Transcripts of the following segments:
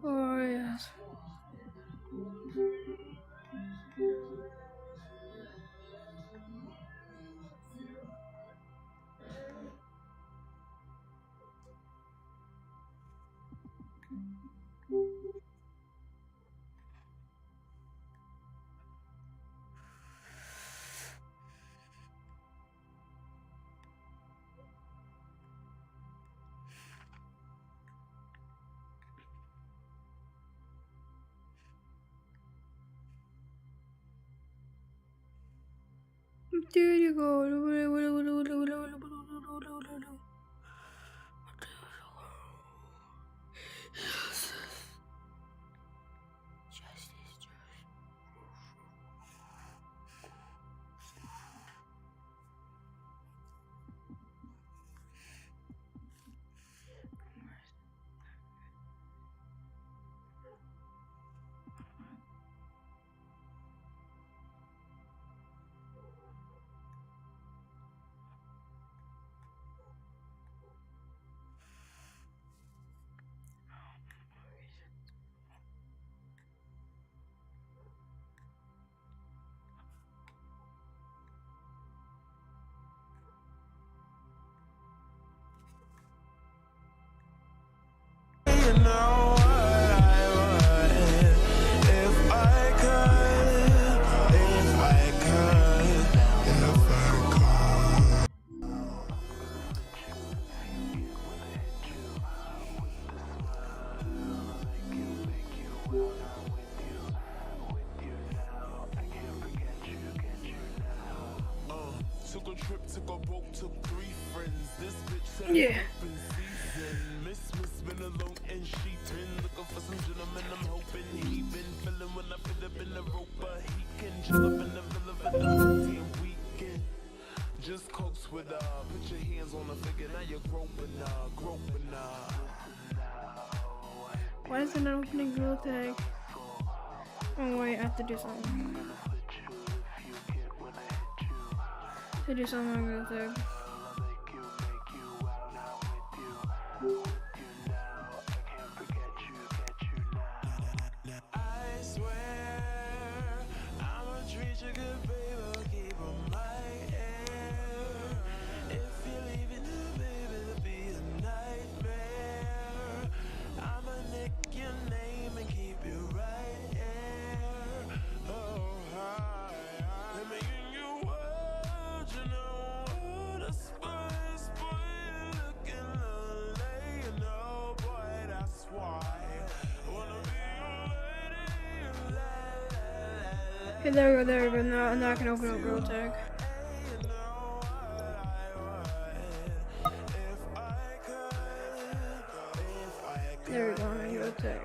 Oh yes. There you go. You know what I would if I could, if I could, if I could. Took a trip, took a boat, took 3 friends. This bitch said Yeah. open season. Miss been alone and she been looking for some gentleman. I'm hoping he been feeling when I fit up in the rope, but he can chill up in the villa for the whole damn weekend. Just coax with put your hands on the figure. Now you're groping groping Why is it not opening girl tag? Oh wait, I have to do something. To do something on girl tag. I swear I'ma treat you good, baby. Keep on my air. If you're leaving, baby, it'll be a nightmare. I'ma nick your name and keep you right here. Oh, hi. Let me in your world, you know the spice, boy, you're looking lovely, you know, boy, that's why. Wanna be your lady, la, la, la, Okay, there we go. Now I can open up girl tag. you know what I would if I could, if I could. There we go, on girl tag.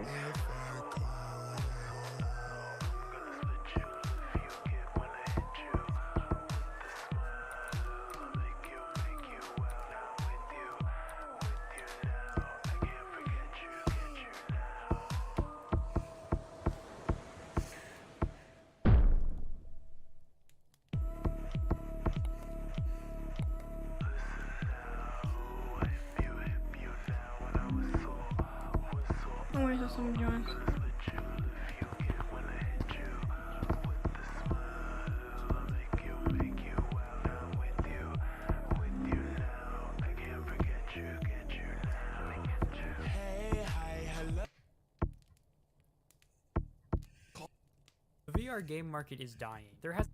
Oh wait, that's someone joins. Hey, hi, hello. The VR game market is dying. There has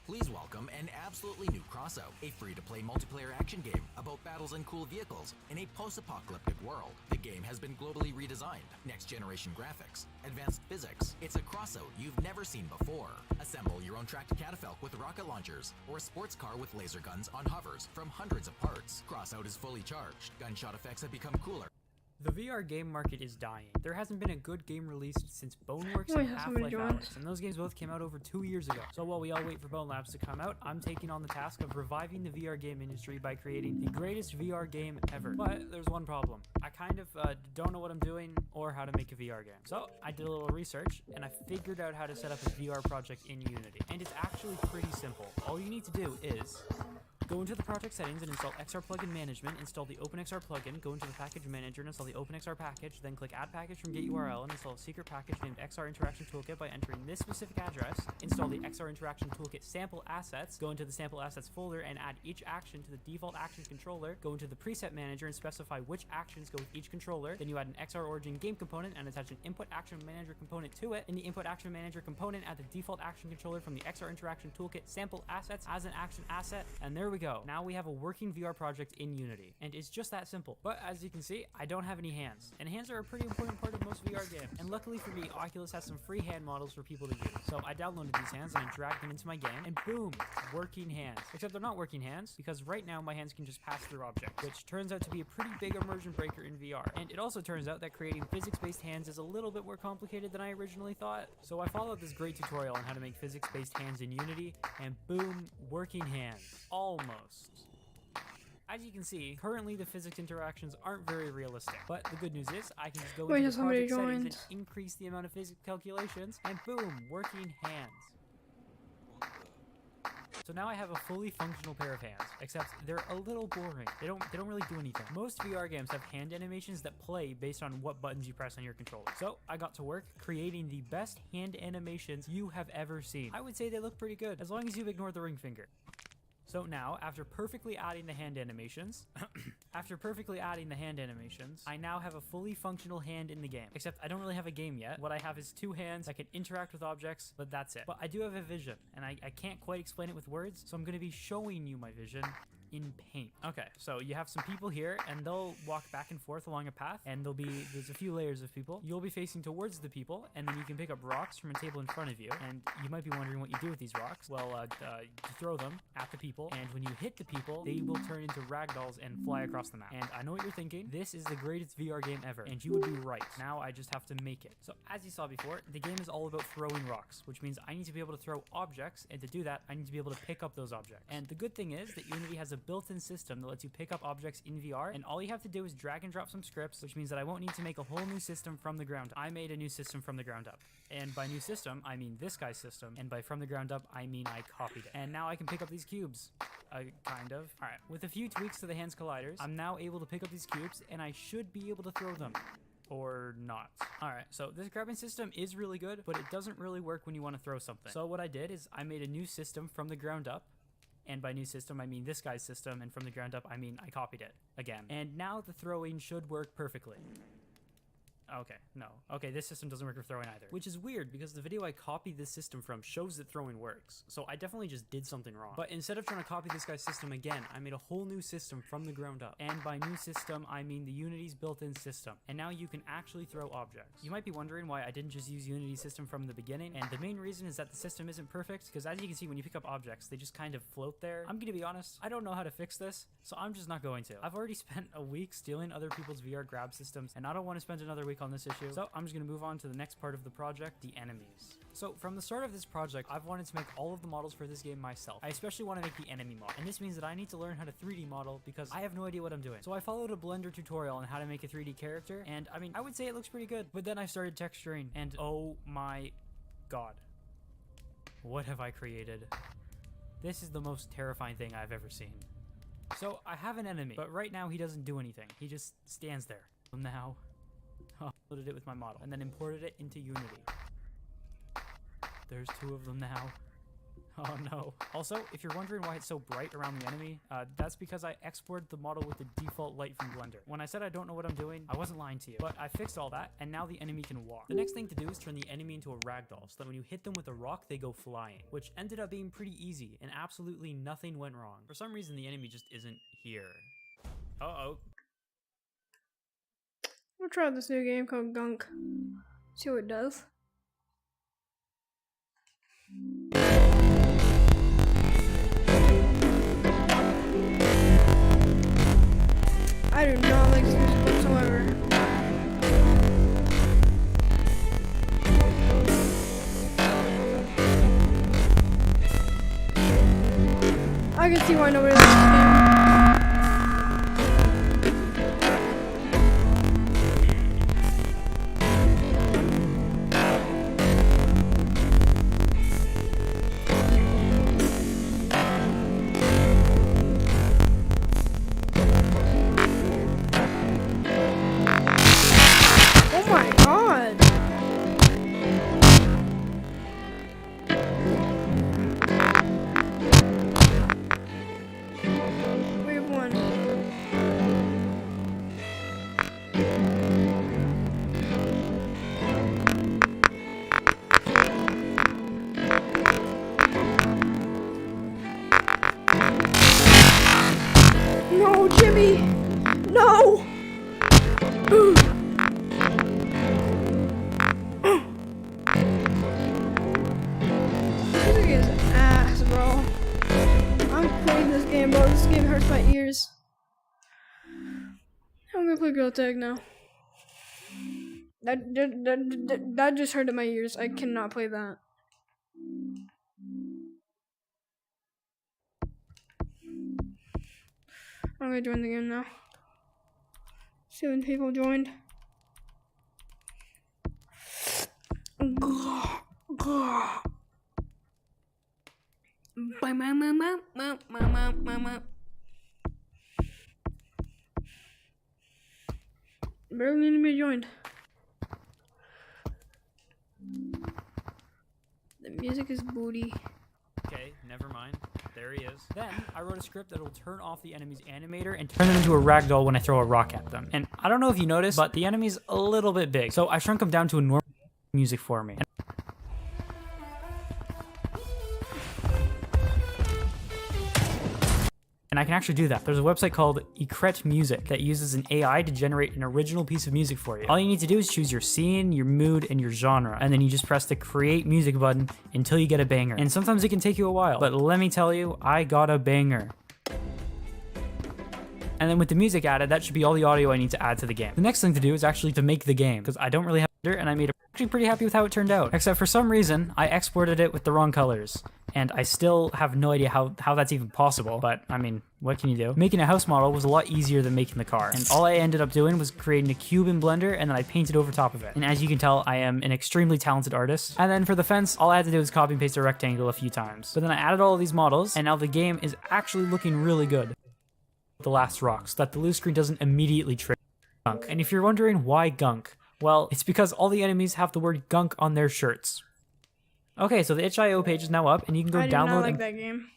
Please welcome an absolutely new Crossout, a free-to-play multiplayer action game about battles and cool vehicles in a post-apocalyptic world. The game has been globally redesigned, next-generation graphics, advanced physics. It's a Crossout you've never seen before. Assemble your own tracked catafalque with rocket launchers, or a sports car with laser guns on hovers from hundreds of parts. Crossout is fully charged. Gunshot effects have become cooler. The VR game market is dying. There hasn't been a good game released since Boneworks Wait, and has somebody Half-Life joined? Alyx, and those games both came out over 2 years ago. So while we all wait for Bone Labs to come out, I'm taking on the task of reviving the VR game industry by creating the greatest VR game ever. But there's one problem. I kind of don't know what I'm doing or how to make a VR game. So I did a little research and I figured out how to set up a VR project in Unity. And it's actually pretty simple. All you need to do is go into the project settings and install XR plugin management, install the OpenXR plugin, go into the package manager and install the OpenXR package, then click add package from get URL and install a secret package named XR Interaction Toolkit by entering this specific address, install the XR Interaction Toolkit sample assets, go into the sample assets folder and add each action to the default action controller, go into the preset manager and specify which actions go with each controller, then you add an XR Origin game component and attach an input action manager component to it. In the input action manager component, add the default action controller from the XR Interaction Toolkit sample assets as an action asset, and there we go. Now we have a working VR project in Unity, and it's just that simple. But as you can see, I don't have any hands, and hands are a pretty important part of most VR games. And luckily for me, Oculus has some free hand models for people to use. So I downloaded these hands and I dragged them into my game, and boom, working hands. Except they're not working hands, because right now my hands can just pass through objects, which turns out to be a pretty big immersion breaker in VR. And it also turns out that creating physics-based hands is a little bit more complicated than I originally thought. So I followed this great tutorial on how to make physics-based hands in Unity, and boom, working hands. Almost. As you can see, currently the physics interactions aren't very realistic, but the good news is I can just go Wait, into has the somebody project settings joined? and increase the amount of physics calculations, and boom, working hands. So now I have a fully functional pair of hands, except they're a little boring. They don't really do anything. Most VR games have hand animations that play based on what buttons you press on your controller. So I got to work creating the best hand animations you have ever seen. I would say they look pretty good, as long as you ignore the ring finger. So now, after perfectly adding the hand animations, I now have a fully functional hand in the game. Except I don't really have a game yet. What I have is two hands. I can interact with objects, but that's it. But I do have a vision, and I can't quite explain it with words, so I'm going to be showing you my vision in paint. Okay, so you have some people here, and they'll walk back and forth along a path, and there's a few layers of people. You'll be facing towards the people, and then you can pick up rocks from a table in front of you, and you might be wondering what you do with these rocks. Well, you throw them at the people, and when you hit the people, they will turn into ragdolls and fly across the map. And I know what you're thinking, this is the greatest VR game ever, and you would be right. Now I just have to make it. So as you saw before, the game is all about throwing rocks, which means I need to be able to throw objects, and to do that, I need to be able to pick up those objects. And the good thing is that Unity has a built-in system that lets you pick up objects in VR, and all you have to do is drag and drop some scripts, which means that I won't need to make a whole new system from the ground up. I made a new system from the ground up. And by new system, I mean this guy's system, and by from the ground up, I mean I copied it. And now I can pick up these cubes. Kind of. Alright, with a few tweaks to the hands colliders, I'm now able to pick up these cubes, and I should be able to throw them. Or not. Alright, so this grabbing system is really good, but it doesn't really work when you want to throw something. So what I did is I made a new system from the ground up, and by new system, I mean this guy's system, and from the ground up, I mean I copied it again. And now the throwing should work perfectly. Okay, no. Okay, this system doesn't work for throwing either. Which is weird, because the video I copied this system from shows that throwing works. So I definitely just did something wrong. But instead of trying to copy this guy's system again, I made a whole new system from the ground up. And by new system, I mean the Unity's built-in system. And now you can actually throw objects. You might be wondering why I didn't just use Unity's system from the beginning, and the main reason is that the system isn't perfect, because as you can see, when you pick up objects, they just kind of float there. I'm gonna be honest, I don't know how to fix this, so I'm just not going to. I've already spent a week stealing other people's VR grab systems, and I don't want to spend another week on this issue, so I'm just going to move on to the next part of the project, the enemies. So from the start of this project, I've wanted to make all of the models for this game myself. I especially want to make the enemy model, and this means that I need to learn how to 3D model because I have no idea what I'm doing. So I followed a Blender tutorial on how to make a 3D character, and I mean, I would say it looks pretty good, but then I started texturing, and oh my god. What have I created? This is the most terrifying thing I've ever seen. So I have an enemy, but right now he doesn't do anything. He just stands there. Now, I uploaded it with my model and then imported it into Unity. There's two of them now. Oh no. Also, if you're wondering why it's so bright around the enemy, that's because I exported the model with the default light from Blender. When I said I don't know what I'm doing, I wasn't lying to you. But I fixed all that, and now the enemy can walk. The next thing to do is turn the enemy into a ragdoll, so that when you hit them with a rock, they go flying. Which ended up being pretty easy, and absolutely nothing went wrong. For some reason, the enemy just isn't here. Uh-oh. We'll try this new game called Gunk. See what it does. I do not like this music whatsoever. I can see why nobody likes this game. Oh my god! Wave one. No, Jimmy! No! Ooh. Music is ass, bro. I'm playing this game, bro. This game hurts my ears. I'm gonna play Girl Tag now. That just hurted my ears. I cannot play that. I'm gonna join the game now. 7 people joined. Barely need to be joined. The music is booty. Okay, never mind. There he is. Then I wrote a script that will turn off the enemy's animator and turn them into a ragdoll when I throw a rock at them. And I don't know if you noticed, but the enemy's a little bit big. So I shrunk him down to a normal music for me. And I can actually do that. There's a website called Ecret Music that uses an AI to generate an original piece of music for you. All you need to do is choose your scene, your mood, and your genre, and then you just press the create music button until you get a banger. And sometimes it can take you a while, but let me tell you, I got a banger. And then with the music added, that should be all the audio I need to add to the game. The next thing to do is actually to make the game, because I don't really have it, and I made it actually pretty happy with how it turned out. Except for some reason, I exported it with the wrong colors. And I still have no idea how that's even possible, but I mean, what can you do? Making a house model was a lot easier than making the car. And all I ended up doing was creating a cube in Blender, and then I painted over top of it. And as you can tell, I am an extremely talented artist. And then for the fence, all I had to do was copy and paste a rectangle a few times. But then I added all of these models, and now the game is actually looking really good. The last rock, so that the loose screen doesn't immediately trigger gunk. And if you're wondering why gunk, well, it's because all the enemies have the word gunk on their shirts. Okay, so the itch.io page is now up, and you can go I do download not like and that game.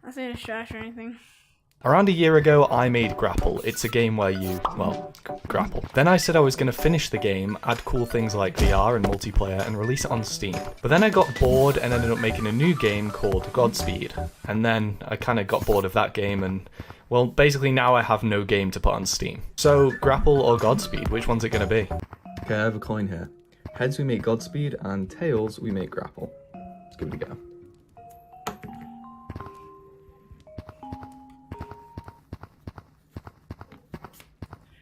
I say it's trash or anything. Around a year ago, I made Grapple. It's a game where you, well, grapple. Then I said I was going to finish the game, add cool things like VR and multiplayer, and release it on Steam. But then I got bored and ended up making a new game called Godspeed. And then I kind of got bored of that game and, well, basically now I have no game to put on Steam. So, Grapple or Godspeed, which one's it going to be? Okay, I have a coin here. Heads we make Godspeed, and tails we make Grapple. Let's give it a go.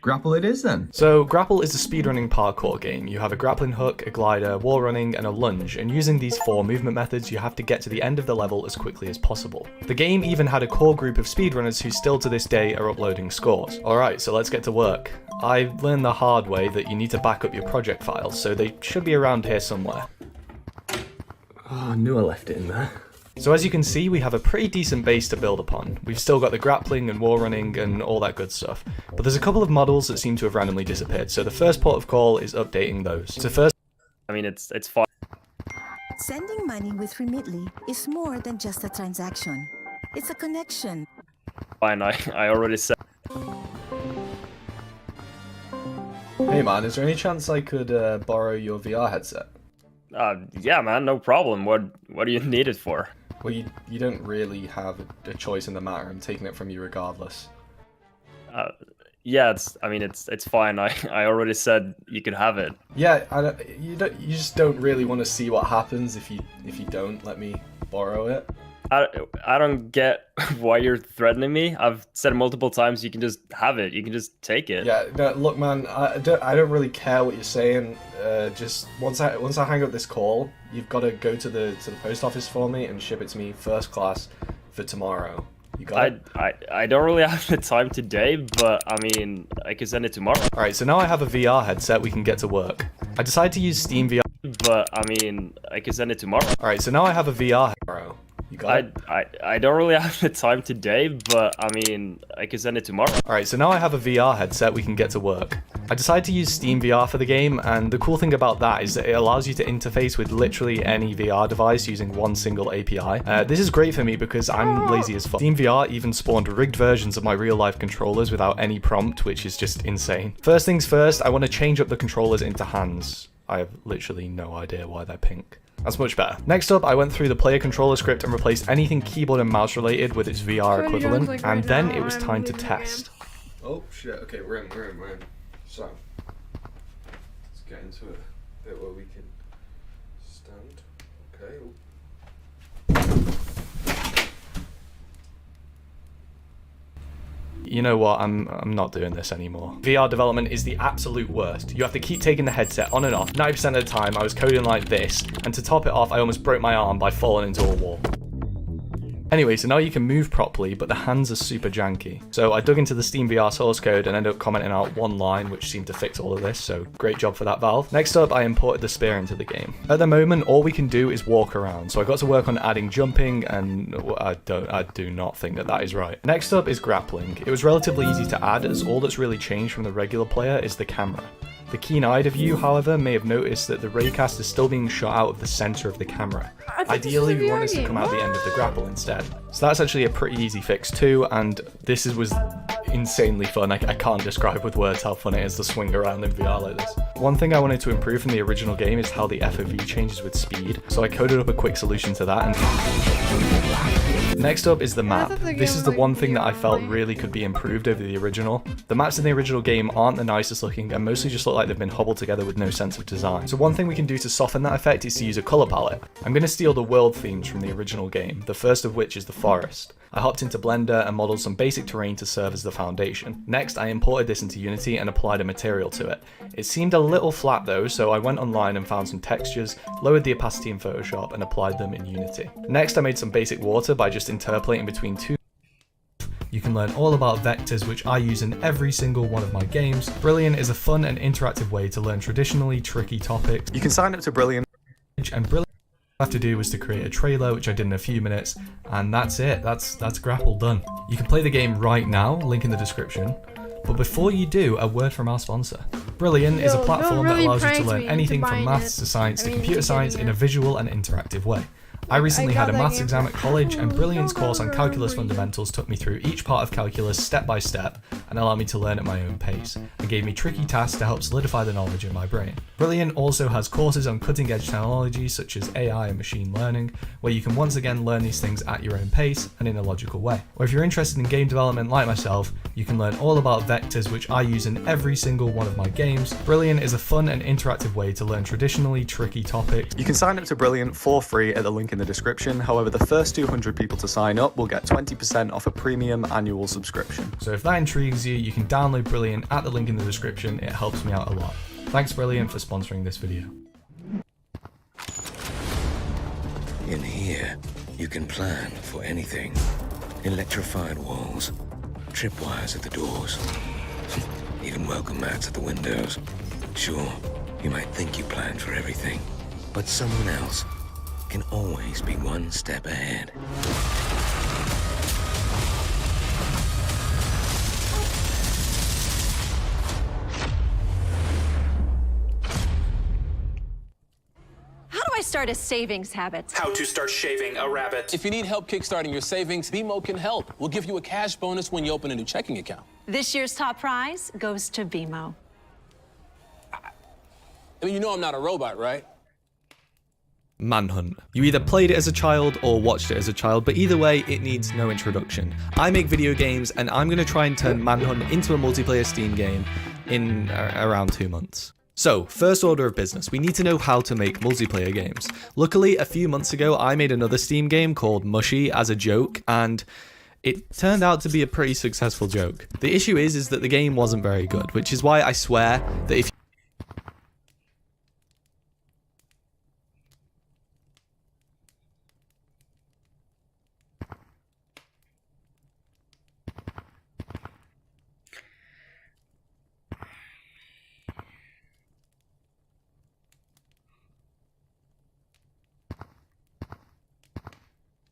Grapple it is then. So, Grapple is a speedrunning parkour game. You have a grappling hook, a glider, wall running, and a lunge, and using these 4 movement methods, you have to get to the end of the level as quickly as possible. The game even had a core group of speedrunners who still to this day are uploading scores. Alright, so let's get to work. I learned the hard way that you need to back up your project files, so they should be around here somewhere. Oh, I knew I left it in there. So as you can see, we have a pretty decent base to build upon. We've still got the grappling and wall running and all that good stuff. But there's a couple of models that seem to have randomly disappeared, so the first port of call is updating those. So first, I mean, it's fine. Sending money with Remitly is more than just a transaction. It's a connection. Fine, I already said. hey man, is there any chance I could borrow your VR headset? Yeah, man, no problem. What do you need it for? Well, you don't really have a choice in the matter. I'm taking it from you regardless. Yeah, it's fine. I already said you could have it. Yeah, you just don't really want to see what happens if you don't let me borrow it. I don't get why you're threatening me. I've said multiple times you can just have it. You can just take it. Yeah, no, look, man, I don't really care what you're saying. Just once I hang up this call, you've got to go to the post office for me and ship it to me first class for tomorrow. You got it? I don't really have the time today, but I mean, I can send it tomorrow. Alright, so now I have a VR headset we can get to work. I decided to use Steam VR. But I mean, I can send it tomorrow. Alright, so now I have a VR tomorrow. You got it? I don't really have the time today, but I mean, I can send it tomorrow. Alright, so now I have a VR headset we can get to work. I decided to use Steam VR for the game, and the cool thing about that is that it allows you to interface with literally any VR device using one single API. This is great for me because I'm lazy as fuck. Steam VR even spawned rigged versions of my real-life controllers without any prompt, which is just insane. First things first, I want to change up the controllers into hands. I have literally no idea why they're pink. That's much better. Next up, I went through the player controller script and replaced anything keyboard and mouse related with its VR equivalent, like and right then now, it was I'm time to leaving the test. Oh shit, okay, we're in. So, let's get into a bit where we can stand. Okay. You know what, I'm not doing this anymore. VR development is the absolute worst. You have to keep taking the headset on and off. 90% of the time I was coding like this, and to top it off I almost broke my arm by falling into a wall. Anyway, so now you can move properly, but the hands are super janky. So I dug into the Steam VR source code and ended up commenting out one line which seemed to fix all of this, so great job for that, Valve. Next up, I imported the spear into the game. At the moment, all we can do is walk around, so I got to work on adding jumping, and I do not think that is right. Next up is grappling. It was relatively easy to add, as all that's really changed from the regular player is the camera. The keen-eyed of you, however, may have noticed that the raycast is still being shot out of the center of the camera. Ideally, we want it to come out the end of the grapple instead. So that's actually a pretty easy fix too, and this was insanely fun. I can't describe with words how fun it is to swing around in VR like this. One thing I wanted to improve from the original game is how the FOV changes with speed, so I coded up a quick solution to that. And next up is the map. This is the one thing that I felt really could be improved over the original. The maps in the original game aren't the nicest looking and mostly just look like they've been hobbled together with no sense of design. So one thing we can do to soften that effect is to use a color palette. I'm going to steal the world themes from the original game, the first of which is the forest. I hopped into Blender and modeled some basic terrain to serve as the foundation. Next, I imported this into Unity and applied a material to it. It seemed a little flat though, so I went online and found some textures, lowered the opacity in Photoshop and applied them in Unity. Next, I made some basic water by just interpolating between two. You can learn all about vectors, which I use in every single one of my games. Brilliant is a fun and interactive way to learn traditionally tricky topics. You can sign up to Brilliant. And Brilliant, all I have to do was to create a trailer, which I did in a few minutes, and that's it. That's Grapple done. You can play the game right now, link in the description. But before you do, a word from our sponsor. Brilliant is a platform that allows you to learn anything from maths to science to computer science in a visual and interactive way. I recently had a maths exam at college, and Brilliant's course on calculus fundamentals took me through each part of calculus step by step and allowed me to learn at my own pace, and gave me tricky tasks to help solidify the knowledge in my brain. Brilliant also has courses on cutting edge technologies such as AI and machine learning, where you can once again learn these things at your own pace and in a logical way. Or if you're interested in game development like myself, you can learn all about vectors, which I use in every single one of my games. Brilliant is a fun and interactive way to learn traditionally tricky topics. You can sign up to Brilliant for free at the link in the description. However, the first 200 people to sign up will get 20% off a premium annual subscription. So if that intrigues you, you can download Brilliant at the link in the description. It helps me out a lot. Thanks Brilliant for sponsoring this video. In here, you can plan for anything. Electrified walls, tripwires at the doors, even welcome mats at the windows. Sure, you might think you planned for everything, but someone else can always be one step ahead. How do I start a savings habit? How to start shaving a rabbit. If you need help kickstarting your savings, BMO can help. We'll give you a cash bonus when you open a new checking account. This year's top prize goes to BMO. I mean, you know I'm not a robot, right? Manhunt. You either played it as a child or watched it as a child, but either way, it needs no introduction. I make video games, and I'm going to try and turn Manhunt into a multiplayer Steam game in around 2 months. So, first order of business, we need to know how to make multiplayer games. Luckily, a few months ago, I made another Steam game called Mushy as a joke, and it turned out to be a pretty successful joke. The issue is that the game wasn't very good, which is why I swear that if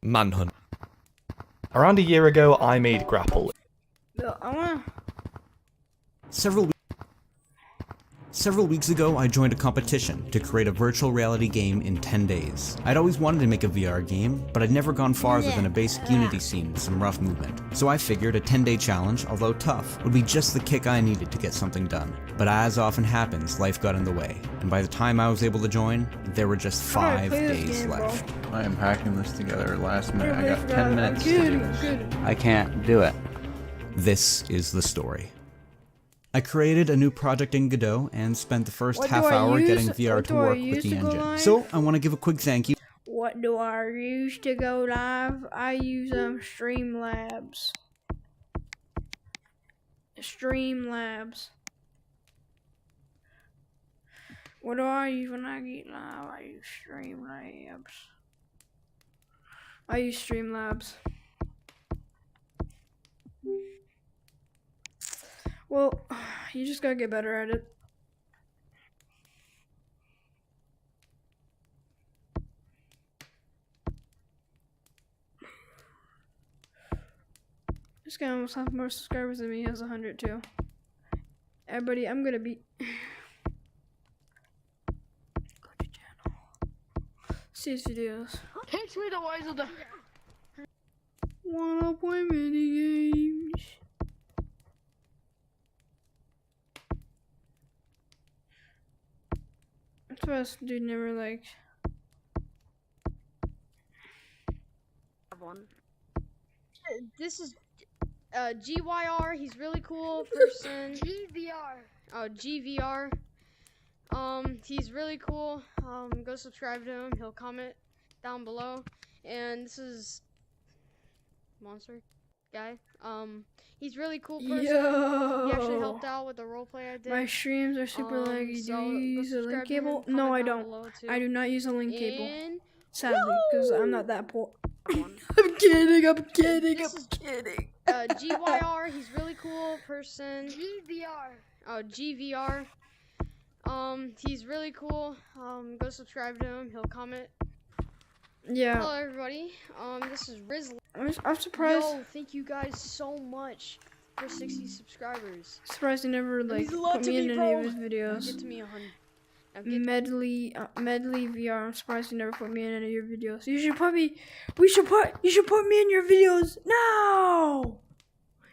Manhunt. Around a year ago, I made Grapple. Bill, I wanna. Several weeks ago, I joined a competition to create a virtual reality game in 10 days. I'd always wanted to make a VR game, but I'd never gone farther than a basic Unity scene with some rough movement. So I figured a 10-day challenge, although tough, would be just the kick I needed to get something done. But as often happens, life got in the way, and by the time I was able to join, there were just 5 days left. I am hacking this together last minute. I got forgot. 10 minutes to do this. I can't do it. This is the story. I created a new project in Godot and spent the first half hour getting VR to work with the engine. So I want to give a quick thank you. What do I use to go live? I use Streamlabs. Streamlabs. What do I use when I get live? I use Streamlabs. I use Streamlabs. Well, you just gotta get better at it. This guy almost has more subscribers than me. He has 102. Everybody, I'm gonna be. Go to channel. See his videos. Teach me the ways of the. Wanna play mini games? That's what this dude never liked. One. This is GYR. He's really cool person. GVR. Oh, GVR. He's really cool. Go subscribe to him. He'll comment down below. And this is Monster guy. He's really cool person. Yo. He actually helped out with the roleplay I did. My streams are super laggy. So Do you use a link subscribe to him, cable? comment No, I down don't. below, too. I do not use a link cable. And Sadly, because I'm not that poor. I'm kidding. I'm kidding. I'm kidding. GYR. He's really cool person. GVR. Oh, GVR. He's really cool. Go subscribe to him. He'll comment. Yeah. Hello, everybody. This is Riz. I'm surprised. Yo, thank you guys so much for 60 subscribers. Surprised he never like put me in any of his videos. Get to me 100. Medley VR. I'm surprised you never put me in any of your videos. You should put me. You should put me in your videos now.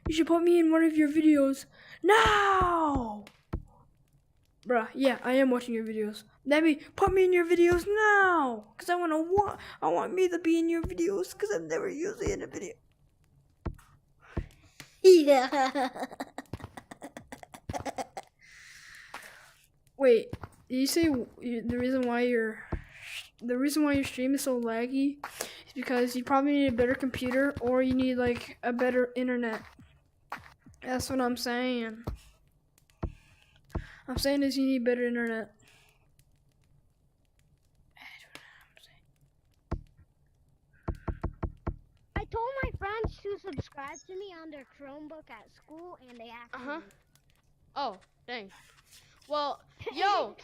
You should put me in one of your videos now. Bruh, yeah, I am watching your videos. Debbie, put me in your videos now, cause I want me to be in your videos, cause I'm never usually in a video. Yeah. Wait, did you say the reason why your stream is so laggy is because you probably need a better computer or you need like a better internet? That's what I'm saying. I'm saying is you need better internet. I told my friends to subscribe to me on their Chromebook at school, and they actually. Oh, dang. Well, yo,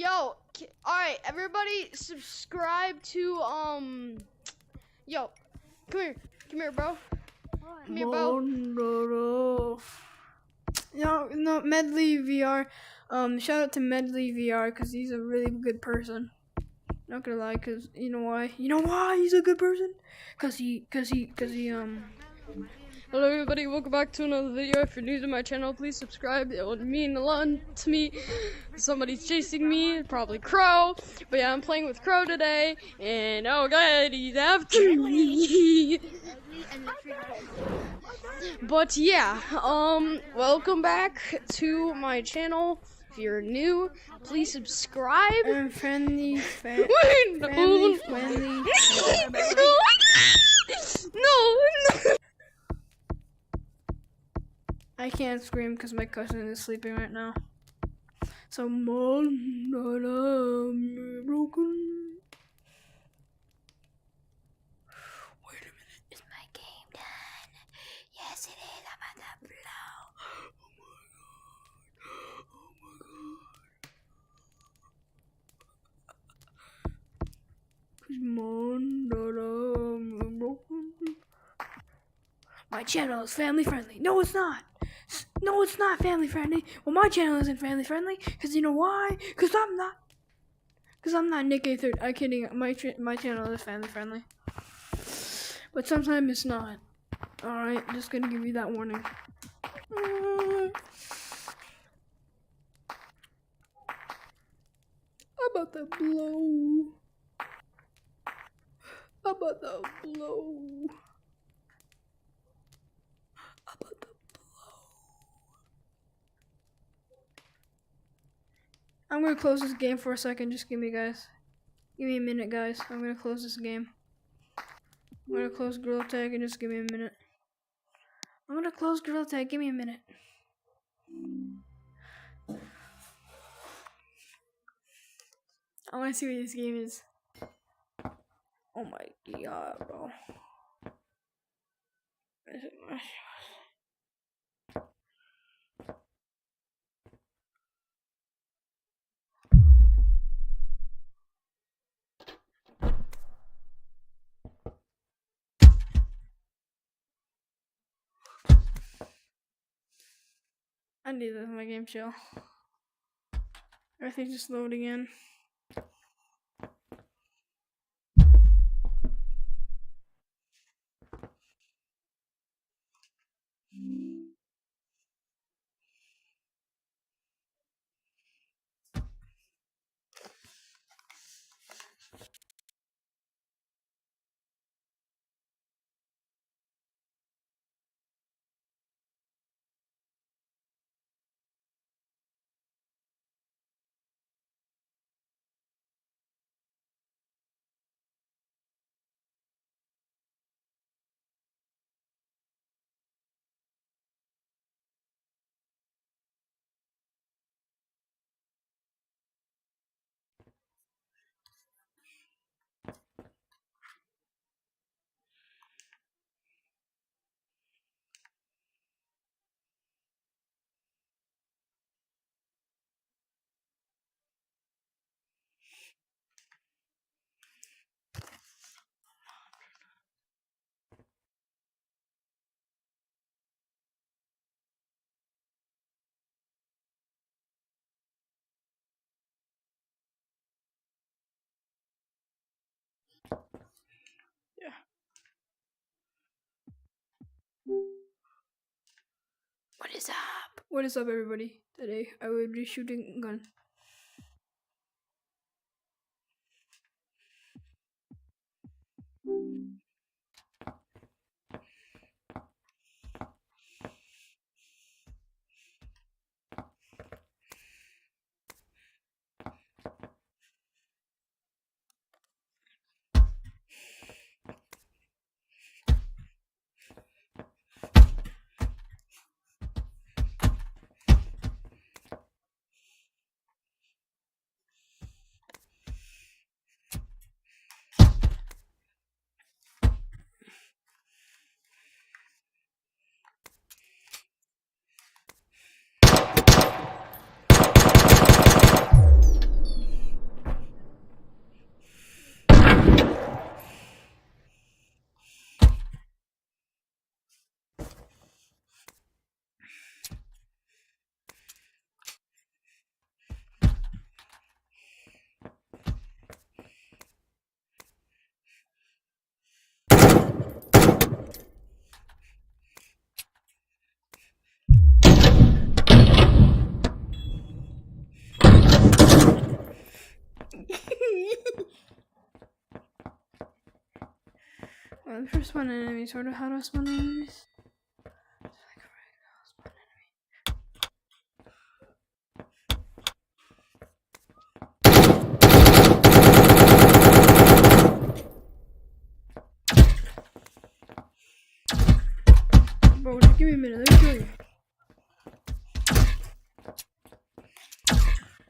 all right, everybody, subscribe to yo, come here, bro. Come here, bro. No, Medley VR. Shout out to Medley VR because he's a really good person. Not gonna lie, cause you know why? You know why he's a good person? Cause he. Hello, everybody. Welcome back to another video. If you're new to my channel, please subscribe. It would mean a lot to me. Somebody's chasing me, probably Crow. But yeah, I'm playing with Crow today, and oh god, he's after me. But yeah, welcome back to my channel. If you're new, please subscribe. And friendly. No. I can't scream because my cousin is sleeping right now. So, broken. Wait a minute. Is my game done? Yes, it is. I'm at that blow. Oh my god. Come on, My channel is family friendly. No, it's not. No, it's not family friendly. Well, my channel isn't family friendly. Cause you know why? Cause I'm not Nick A3. I'm kidding. My channel is family friendly. But sometimes it's not. Alright, just gonna give you that warning. I'm about to blow. I'm about to blow. I'm gonna close this game for a second. Just give me a minute, guys. I'm gonna close this game. I'm gonna close Gorilla Tag and just give me a minute. I'm gonna close Gorilla Tag. Give me a minute. I wanna see what this game is. Oh my god, bro. I need this in my game chill. Everything's just loading in. Yeah. What is up? What is up, everybody? Today I will be shooting a gun. Well, the first one enemy, sort of how to spawn enemies. Bro, just give me a minute, let me show you.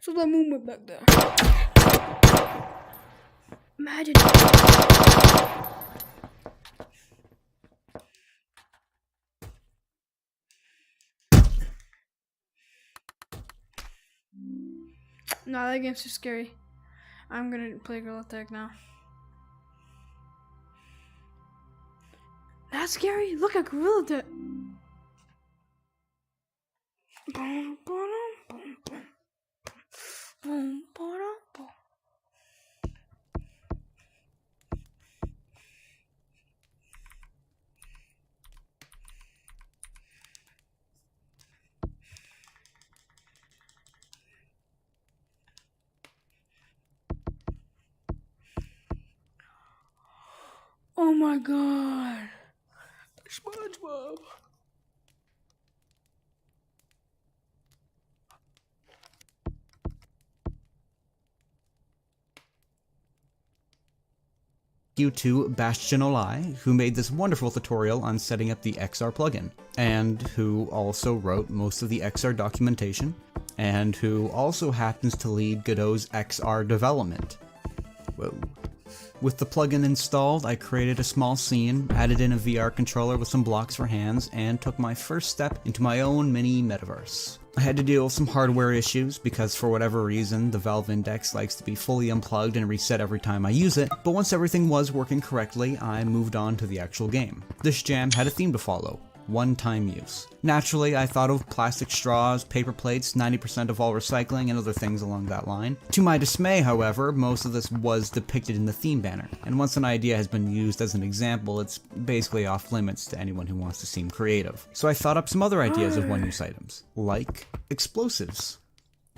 So that movement back there. Imagine. Nah, that game's too scary. I'm gonna play Gorilla Tag now. That's scary. Look at Gorilla Tag. Oh my god. SpongeBob. You to Bastion Olai, who made this wonderful tutorial on setting up the XR plugin, and who also wrote most of the XR documentation, and who also happens to lead Godot's XR development. Whoa. With the plugin installed, I created a small scene, added in a VR controller with some blocks for hands, and took my first step into my own mini metaverse. I had to deal with some hardware issues because for whatever reason, the Valve Index likes to be fully unplugged and reset every time I use it, but once everything was working correctly, I moved on to the actual game. This jam had a theme to follow. One-time use. Naturally, I thought of plastic straws, paper plates, 90% of all recycling, and other things along that line. To my dismay, however, most of this was depicted in the theme banner, and once an idea has been used as an example, it's basically off limits to anyone who wants to seem creative. So I thought up some other ideas of one-use items, like explosives.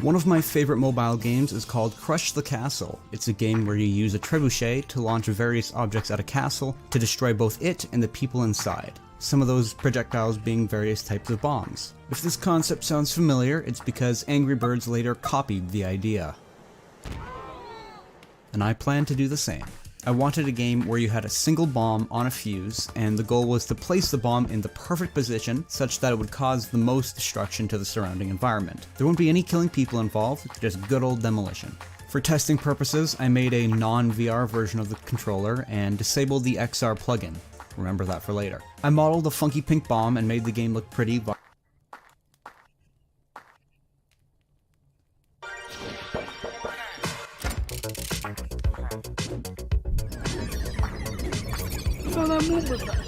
One of my favorite mobile games is called Crush the Castle. It's a game where you use a trebuchet to launch various objects at a castle to destroy both it and the people inside. Some of those projectiles being various types of bombs. If this concept sounds familiar, it's because Angry Birds later copied the idea. And I plan to do the same. I wanted a game where you had a single bomb on a fuse, and the goal was to place the bomb in the perfect position such that it would cause the most destruction to the surrounding environment. There won't be any killing people involved, just good old demolition. For testing purposes, I made a non-VR version of the controller and disabled the XR plugin. Remember that for later. I modeled a funky pink bomb and made the game look pretty. So that movement back.